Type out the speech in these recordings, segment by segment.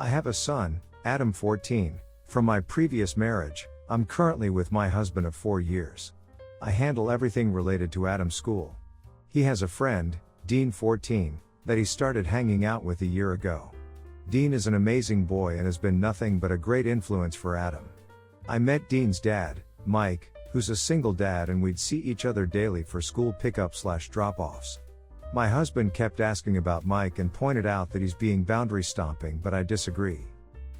I have a son, Adam 14, from my previous marriage. I'm currently with my husband of 4 years. I handle everything related to Adam's school. He has a friend, Dean 14, that he started hanging out with a year ago. Dean is an amazing boy and has been nothing but a great influence for Adam. I met Dean's dad, Mike, who's a single dad, and we'd see each other daily for school pickup/drop-offs. My husband kept asking about Mike and pointed out that he's being boundary stomping, but I disagree.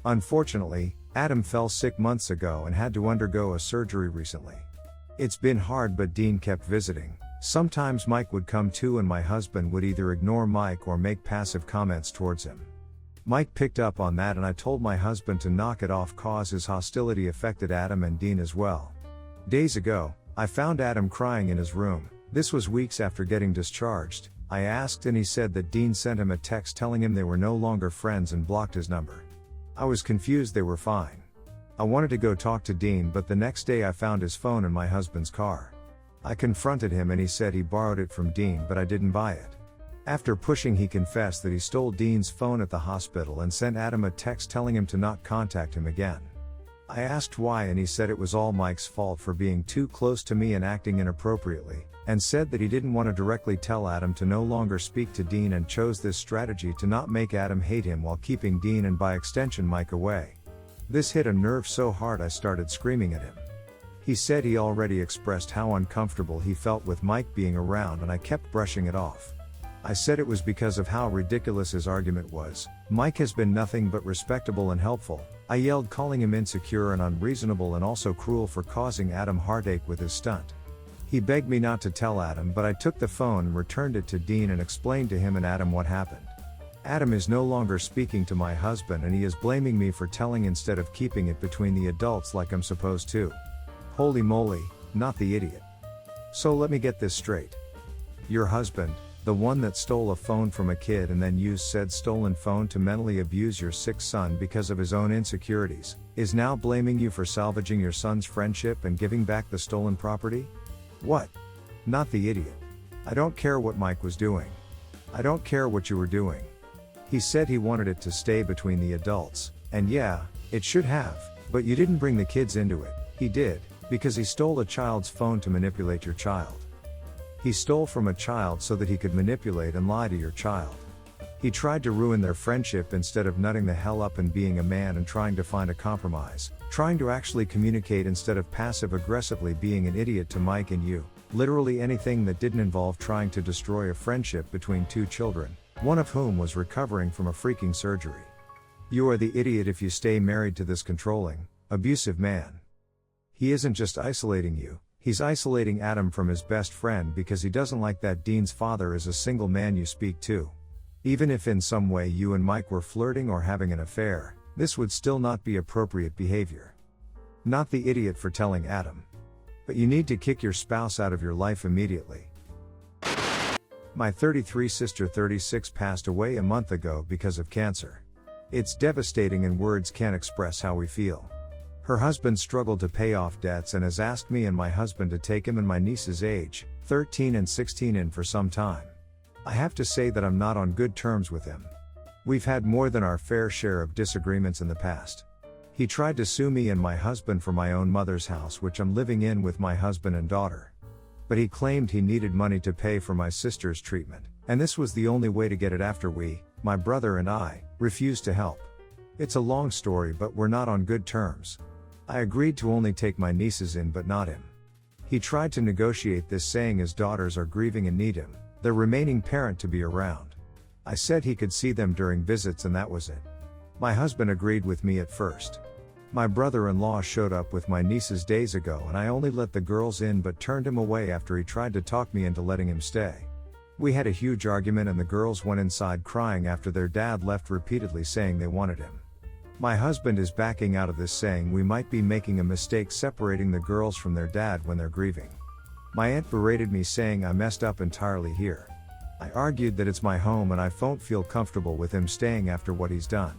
Unfortunately, Adam fell sick months ago and had to undergo a surgery recently. It's been hard, but Dean kept visiting. Sometimes Mike would come too, and my husband would either ignore Mike or make passive comments towards him. Mike picked up on that, and I told my husband to knock it off cause his hostility affected Adam and Dean as well. Days ago, I found Adam crying in his room. This was weeks after getting discharged. I asked and he said that Dean sent him a text telling him they were no longer friends and blocked his number. I was confused they were fine. I wanted to go talk to Dean, but the next day I found his phone in my husband's car. I confronted him and he said he borrowed it from Dean, but I didn't buy it. After pushing, he confessed that he stole Dean's phone at the hospital and sent Adam a text telling him to not contact him again. I asked why, and he said it was all Mike's fault for being too close to me and acting inappropriately, and said that he didn't want to directly tell Adam to no longer speak to Dean and chose this strategy to not make Adam hate him while keeping Dean and by extension Mike away. This hit a nerve so hard I started screaming at him. He said he already expressed how uncomfortable he felt with Mike being around, and I kept brushing it off. I said it was because of how ridiculous his argument was. Mike has been nothing but respectable and helpful. I yelled, calling him insecure and unreasonable and also cruel for causing Adam heartache with his stunt. He begged me not to tell Adam, but I took the phone and returned it to Dean and explained to him and Adam what happened. Adam is no longer speaking to my husband, and he is blaming me for telling instead of keeping it between the adults like I'm supposed to. Holy moly, not the idiot. So let me get this straight. Your husband, the one that stole a phone from a kid and then used said stolen phone to mentally abuse your sick son because of his own insecurities, is now blaming you for salvaging your son's friendship and giving back the stolen property? What? Not the idiot. I don't care what Mike was doing. I don't care what you were doing. He said he wanted it to stay between the adults, and yeah, it should have, but you didn't bring the kids into it. He did, because he stole a child's phone to manipulate your child. He stole from a child so that he could manipulate and lie to your child. He tried to ruin their friendship instead of nutting the hell up and being a man and trying to find a compromise, trying to actually communicate instead of passive-aggressively being an idiot to Mike and you. Literally anything that didn't involve trying to destroy a friendship between two children, one of whom was recovering from a freaking surgery. You are the idiot if you stay married to this controlling, abusive man. He isn't just isolating you. He's isolating Adam from his best friend because he doesn't like that Dean's father is a single man you speak to. Even if in some way you and Mike were flirting or having an affair, this would still not be appropriate behavior. Not the idiot for telling Adam. But you need to kick your spouse out of your life immediately. My 33 sister 36 passed away a month ago because of cancer. It's devastating and words can't express how we feel. Her husband struggled to pay off debts and has asked me and my husband to take him and my niece's age, 13 and 16, in for some time. I have to say that I'm not on good terms with him. We've had more than our fair share of disagreements in the past. He tried to sue me and my husband for my own mother's house, which I'm living in with my husband and daughter. But he claimed he needed money to pay for my sister's treatment, and this was the only way to get it after we, my brother and I, refused to help. It's a long story, but we're not on good terms. I agreed to only take my nieces in but not him. He tried to negotiate this, saying his daughters are grieving and need him, their remaining parent, to be around. I said he could see them during visits and that was it. My husband agreed with me at first. My brother-in-law showed up with my nieces days ago and I only let the girls in but turned him away after he tried to talk me into letting him stay. We had a huge argument and the girls went inside crying after their dad left, repeatedly saying they wanted him. My husband is backing out of this, saying we might be making a mistake separating the girls from their dad when they're grieving. My aunt berated me, saying I messed up entirely here. I argued that it's my home and I don't feel comfortable with him staying after what he's done.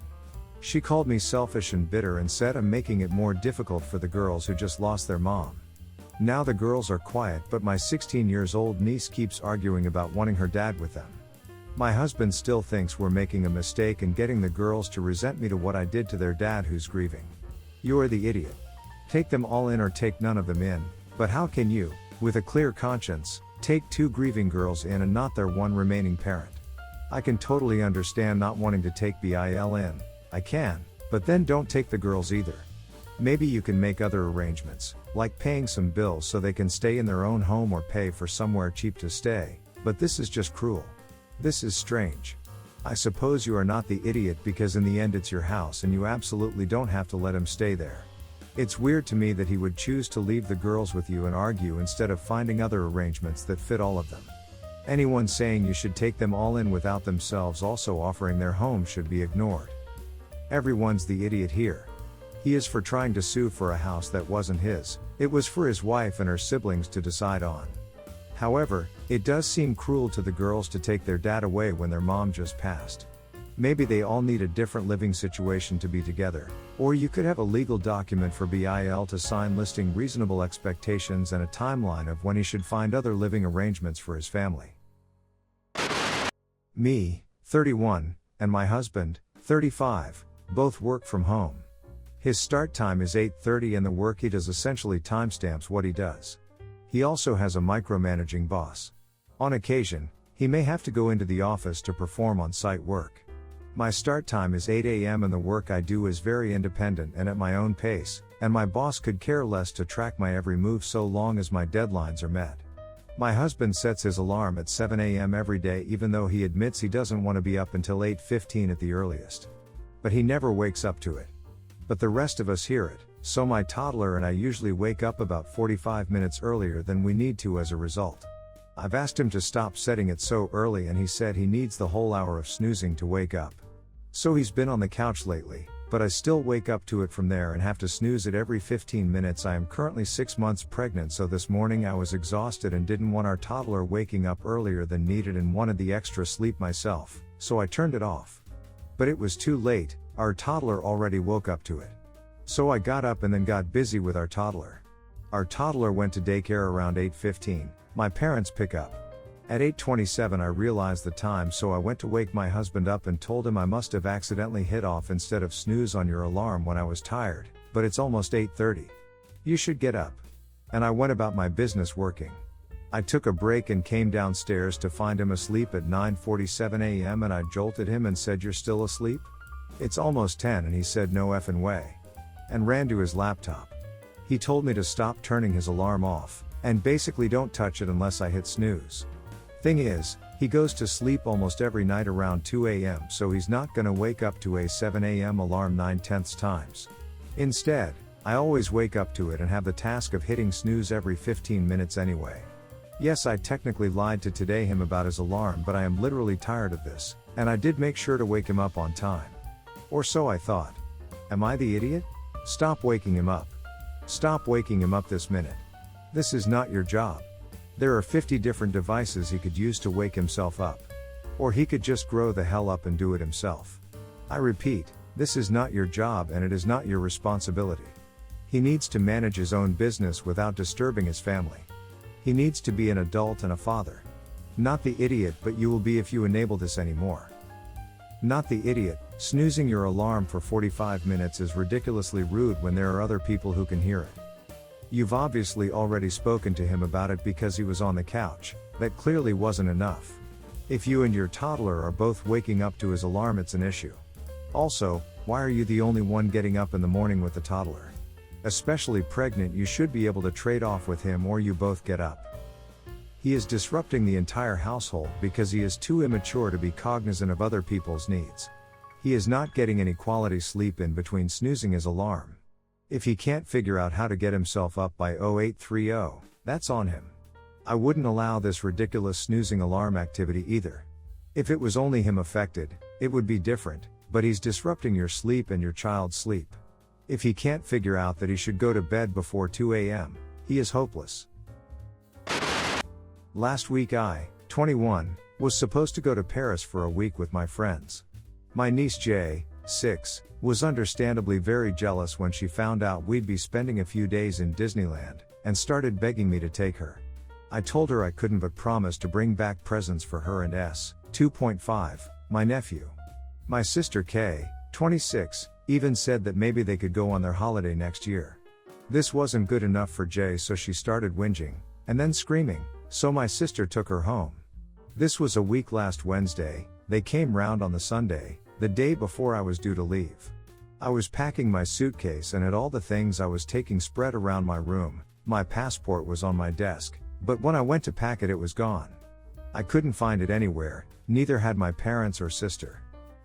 She called me selfish and bitter and said I'm making it more difficult for the girls who just lost their mom. Now the girls are quiet, but my 16 years old niece keeps arguing about wanting her dad with them. My husband still thinks we're making a mistake and getting the girls to resent me to what I did to their dad who's grieving. You're the idiot. Take them all in or take none of them in, but how can you, with a clear conscience, take 2 grieving girls in and not their one remaining parent? I can totally understand not wanting to take Bill in, I can, but then don't take the girls either. Maybe you can make other arrangements, like paying some bills so they can stay in their own home or pay for somewhere cheap to stay, but this is just cruel. This is strange. I suppose you are not the idiot because in the end it's your house and you absolutely don't have to let him stay there. It's weird to me that he would choose to leave the girls with you and argue instead of finding other arrangements that fit all of them. Anyone saying you should take them all in without themselves also offering their home should be ignored. Everyone's the idiot here. He is for trying to sue for a house that wasn't his, it was for his wife and her siblings to decide on. However, it does seem cruel to the girls to take their dad away when their mom just passed. Maybe they all need a different living situation to be together, or you could have a legal document for Bill to sign listing reasonable expectations and a timeline of when he should find other living arrangements for his family. Me, 31, and my husband, 35, both work from home. His start time is 8:30 and the work he does essentially timestamps what he does. He also has a micromanaging boss. On occasion, he may have to go into the office to perform on-site work. My start time is 8 a.m. and the work I do is very independent and at my own pace, and my boss could care less to track my every move so long as my deadlines are met. My husband sets his alarm at 7 a.m. every day even though he admits he doesn't want to be up until 8:15 at the earliest. But he never wakes up to it. But the rest of us hear it, so my toddler and I usually wake up about 45 minutes earlier than we need to as a result. I've asked him to stop setting it so early and he said he needs the whole hour of snoozing to wake up. So he's been on the couch lately, but I still wake up to it from there and have to snooze it every 15 minutes. I am currently 6 months pregnant, so this morning I was exhausted and didn't want our toddler waking up earlier than needed and wanted the extra sleep myself, so I turned it off. But it was too late, our toddler already woke up to it. So I got up and then got busy with our toddler. Our toddler went to daycare around 8:15, my parents pick up. At 8:27 I realized the time, so I went to wake my husband up and told him I must have accidentally hit off instead of snooze on your alarm when I was tired, but it's almost 8:30. You should get up. And I went about my business working. I took a break and came downstairs to find him asleep at 9:47 a.m. and I jolted him and said, "You're still asleep? It's almost 10, and he said, "No effing way." And ran to his laptop. He told me to stop turning his alarm off, and basically don't touch it unless I hit snooze. Thing is, he goes to sleep almost every night around 2 a.m. so he's not gonna wake up to a 7 a.m. alarm 9/10 times. Instead, I always wake up to it and have the task of hitting snooze every 15 minutes anyway. Yes, I technically lied to today him about his alarm, but I am literally tired of this, and I did make sure to wake him up on time. Or so I thought. Am I the idiot? Stop waking him up. Stop waking him up this minute. This is not your job. There are 50 different devices he could use to wake himself up. Or he could just grow the hell up and do it himself. I repeat, this is not your job and it is not your responsibility. He needs to manage his own business without disturbing his family. He needs to be an adult and a father. Not the idiot, but you will be if you enable this anymore. Not the idiot. Snoozing your alarm for 45 minutes is ridiculously rude when there are other people who can hear it. You've obviously already spoken to him about it because he was on the couch. That clearly wasn't enough. If you and your toddler are both waking up to his alarm, it's an issue. Also, why are you the only one getting up in the morning with the toddler? Especially pregnant, you should be able to trade off with him or you both get up. He is disrupting the entire household because he is too immature to be cognizant of other people's needs. He is not getting any quality sleep in between snoozing his alarm. If he can't figure out how to get himself up by 0830, that's on him. I wouldn't allow this ridiculous snoozing alarm activity either. If it was only him affected, it would be different, but he's disrupting your sleep and your child's sleep. If he can't figure out that he should go to bed before 2 a.m., he is hopeless. Last week I, 21, was supposed to go to Paris for a week with my friends. My niece J, 6, was understandably very jealous when she found out we'd be spending a few days in Disneyland, and started begging me to take her. I told her I couldn't but promised to bring back presents for her and S, 2.5, my nephew. My sister Kay, 26, even said that maybe they could go on their holiday next year. This wasn't good enough for Jay, so she started whinging, and then screaming, so my sister took her home. This was a week last Wednesday. They came round on the Sunday, the day before I was due to leave. I was packing my suitcase and had all the things I was taking spread around my room. My passport was on my desk, but when I went to pack it, it was gone. I couldn't find it anywhere, neither had my parents or sister.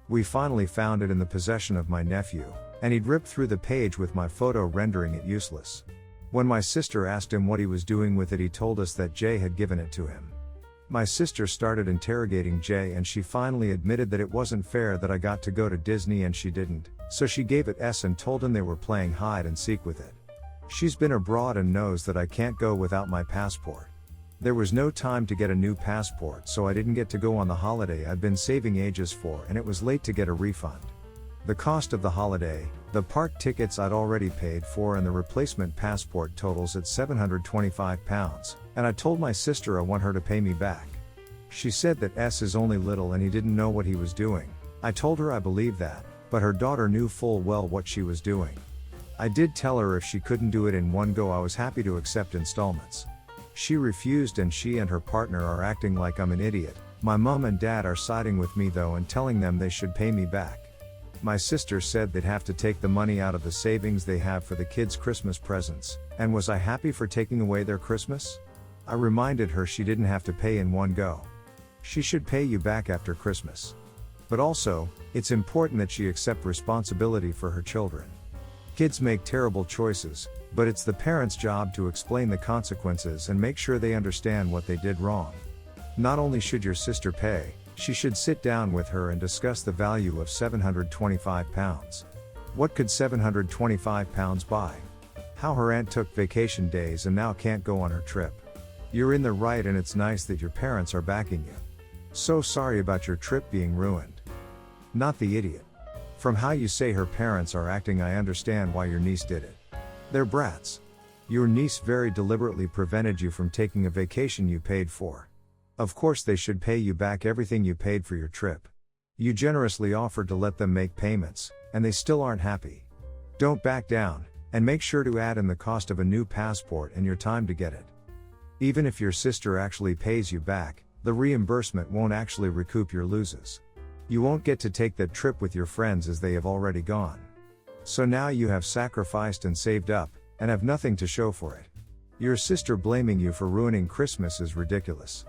We finally found it in the possession of my nephew, and he'd ripped through the page with my photo, rendering it useless. When my sister asked him what he was doing with it, he told us that Jay had given it to him. My sister started interrogating Jay, and she finally admitted that it wasn't fair that I got to go to Disney and she didn't, so she gave it S and told him they were playing hide and seek with it. She's been abroad and knows that I can't go without my passport. There was no time to get a new passport, so I didn't get to go on the holiday I'd been saving ages for, and it was late to get a refund. The cost of the holiday, the park tickets I'd already paid for, and the replacement passport totals at £725, and I told my sister I want her to pay me back. She said that S is only little and he didn't know what he was doing. I told her I believed that, but her daughter knew full well what she was doing. I did tell her if she couldn't do it in one go, I was happy to accept installments. She refused, and she and her partner are acting like I'm an idiot. My mom and dad are siding with me though and telling them they should pay me back. My sister said they'd have to take the money out of the savings they have for the kids' Christmas presents, and was I happy for taking away their Christmas? I reminded her she didn't have to pay in one go. She should pay you back after Christmas. But also, it's important that she accept responsibility for her children. Kids make terrible choices, but it's the parents' job to explain the consequences and make sure they understand what they did wrong. Not only should your sister pay, she should sit down with her and discuss the value of £725. What could £725 buy? How her aunt took vacation days and now can't go on her trip. You're in the right, and it's nice that your parents are backing you. So sorry about your trip being ruined. Not the idiot. From how you say her parents are acting, I understand why your niece did it. They're brats. Your niece very deliberately prevented you from taking a vacation you paid for. Of course they should pay you back everything you paid for your trip. You generously offered to let them make payments, and they still aren't happy. Don't back down, and make sure to add in the cost of a new passport and your time to get it. Even if your sister actually pays you back, the reimbursement won't actually recoup your losses. You won't get to take that trip with your friends as they have already gone. So now you have sacrificed and saved up, and have nothing to show for it. Your sister blaming you for ruining Christmas is ridiculous.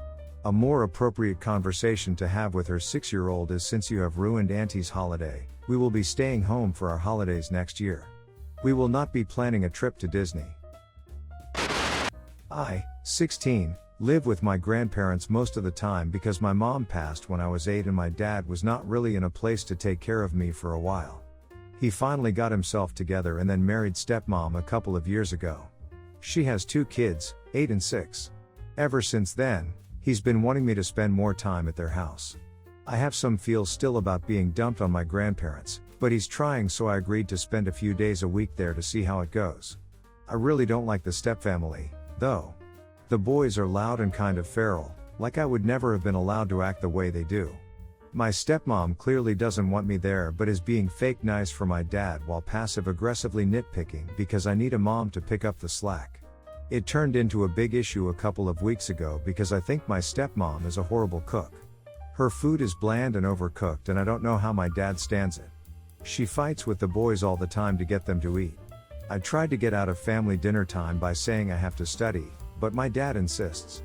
A more appropriate conversation to have with her 6-year-old is, since you have ruined Auntie's holiday, we will be staying home for our holidays next year. We will not be planning a trip to Disney. I, 16, live with my grandparents most of the time because my mom passed when I was 8 and my dad was not really in a place to take care of me for a while. He finally got himself together and then married stepmom a couple of years ago. She has 2 kids, 8 and 6. Ever since then, he's been wanting me to spend more time at their house. I have some feels still about being dumped on my grandparents, but he's trying, so I agreed to spend a few days a week there to see how it goes. I really don't like the stepfamily, though. The boys are loud and kind of feral, like I would never have been allowed to act the way they do. My stepmom clearly doesn't want me there but is being fake nice for my dad while passive-aggressively nitpicking because I need a mom to pick up the slack. It turned into a big issue a couple of weeks ago because I think my stepmom is a horrible cook. Her food is bland and overcooked, and I don't know how my dad stands it. She fights with the boys all the time to get them to eat. I tried to get out of family dinner time by saying I have to study, but my dad insists.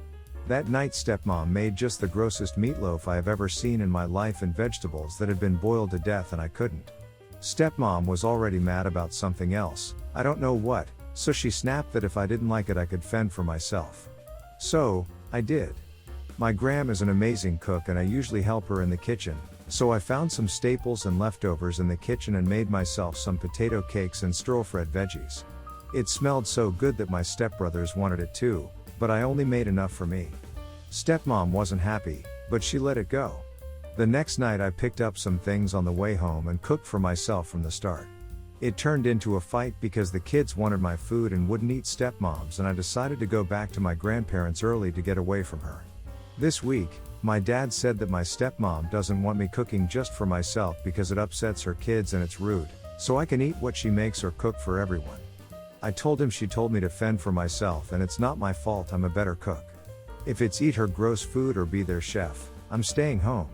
That night stepmom made just the grossest meatloaf I have ever seen in my life, and vegetables that had been boiled to death, and I couldn't. Stepmom was already mad about something else, I don't know what, so she snapped that if I didn't like it I could fend for myself. So, I did. My gram is an amazing cook and I usually help her in the kitchen, so I found some staples and leftovers in the kitchen and made myself some potato cakes and stir-fried veggies. It smelled so good that my stepbrothers wanted it too, but I only made enough for me. Stepmom wasn't happy, but she let it go. The next night I picked up some things on the way home and cooked for myself from the start. It turned into a fight because the kids wanted my food and wouldn't eat stepmom's, and I decided to go back to my grandparents early to get away from her. This week, My dad said that my stepmom doesn't want me cooking just for myself because it upsets her kids and it's rude, so I can eat what she makes or cook for everyone. I told him she told me to fend for myself and it's not my fault, I'm a better cook. If it's eat her gross food or be their chef, I'm staying home.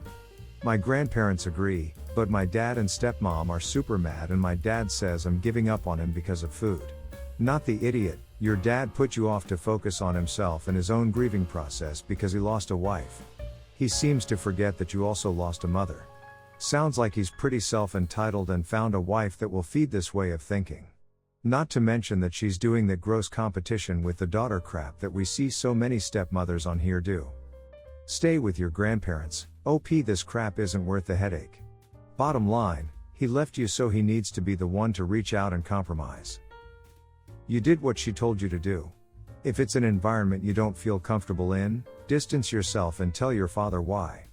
My grandparents agree, but my dad and stepmom are super mad and my dad says I'm giving up on him because of food. Not the idiot, your dad put you off to focus on himself and his own grieving process because he lost a wife. He seems to forget that you also lost a mother. Sounds like he's pretty self-entitled and found a wife that will feed this way of thinking. Not to mention that she's doing that gross competition with the daughter crap that we see so many stepmothers on here do. Stay with your grandparents, OP, this crap isn't worth the headache. Bottom line, he left you so he needs to be the one to reach out and compromise. You did what she told you to do. If it's an environment you don't feel comfortable in, distance yourself and tell your father why.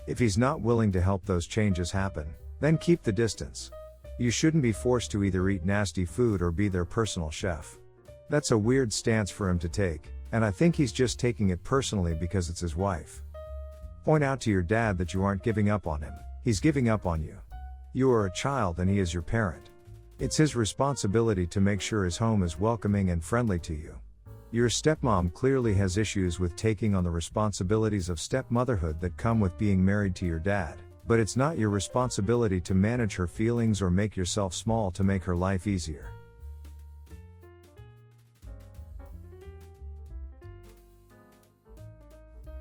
If he's not willing to help those changes happen, then keep the distance. You shouldn't be forced to either eat nasty food or be their personal chef. That's a weird stance for him to take, and I think he's just taking it personally because it's his wife. Point out to your dad that you aren't giving up on him, he's giving up on you. You are a child and he is your parent. It's his responsibility to make sure his home is welcoming and friendly to you. Your stepmom clearly has issues with taking on the responsibilities of stepmotherhood that come with being married to your dad, but it's not your responsibility to manage her feelings or make yourself small to make her life easier.